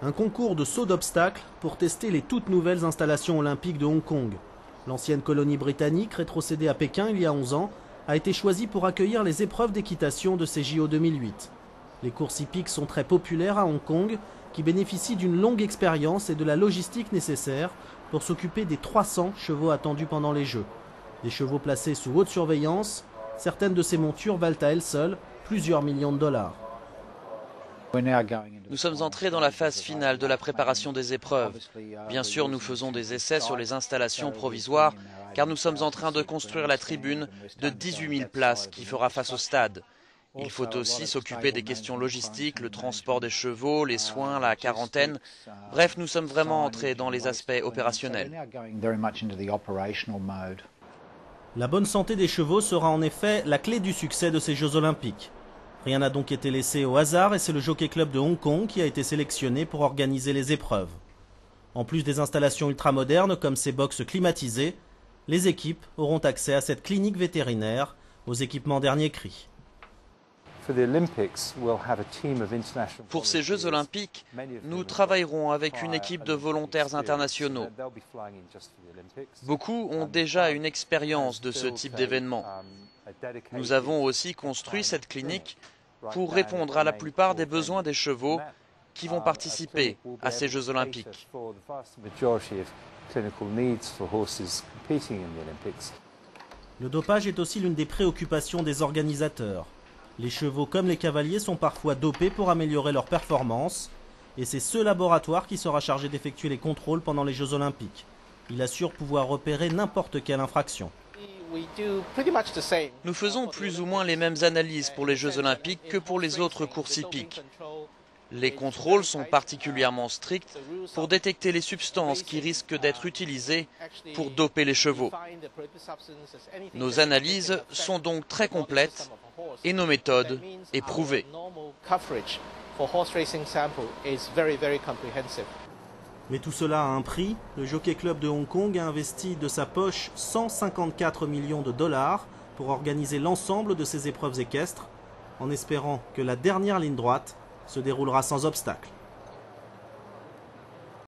Un concours de saut d'obstacles pour tester les toutes nouvelles installations olympiques de Hong Kong. L'ancienne colonie britannique, rétrocédée à Pékin il y a 11 ans, a été choisie pour accueillir les épreuves d'équitation de ces JO 2008. Les courses hippiques sont très populaires à Hong Kong, qui bénéficient d'une longue expérience et de la logistique nécessaire pour s'occuper des 300 chevaux attendus pendant les Jeux. Des chevaux placés sous haute surveillance, certaines de ces montures valent à elles seules plusieurs millions de dollars. Nous sommes entrés dans la phase finale de la préparation des épreuves. Bien sûr, nous faisons des essais sur les installations provisoires, car nous sommes en train de construire la tribune de 18 000 places qui fera face au stade. Il faut aussi s'occuper des questions logistiques, le transport des chevaux, les soins, la quarantaine. Bref, nous sommes vraiment entrés dans les aspects opérationnels. La bonne santé des chevaux sera en effet la clé du succès de ces Jeux olympiques. Rien n'a donc été laissé au hasard et c'est le Jockey Club de Hong Kong qui a été sélectionné pour organiser les épreuves. En plus des installations ultramodernes comme ces boxes climatisées, les équipes auront accès à cette clinique vétérinaire aux équipements dernier cri. Pour ces Jeux olympiques, nous travaillerons avec une équipe de volontaires internationaux. Beaucoup ont déjà une expérience de ce type d'événement. Nous avons aussi construit cette clinique pour répondre à la plupart des besoins des chevaux qui vont participer à ces Jeux olympiques. Le dopage est aussi l'une des préoccupations des organisateurs. Les chevaux comme les cavaliers sont parfois dopés pour améliorer leur performance et c'est ce laboratoire qui sera chargé d'effectuer les contrôles pendant les Jeux olympiques. Il assure pouvoir repérer n'importe quelle infraction. Nous faisons plus ou moins les mêmes analyses pour les Jeux olympiques que pour les autres courses hippiques. Les contrôles sont particulièrement stricts pour détecter les substances qui risquent d'être utilisées pour doper les chevaux. Nos analyses sont donc très complètes et nos méthodes éprouvées. Mais tout cela a un prix. Le Jockey Club de Hong Kong a investi de sa poche 154 millions de dollars pour organiser l'ensemble de ces épreuves équestres, en espérant que la dernière ligne droite se déroulera sans obstacle.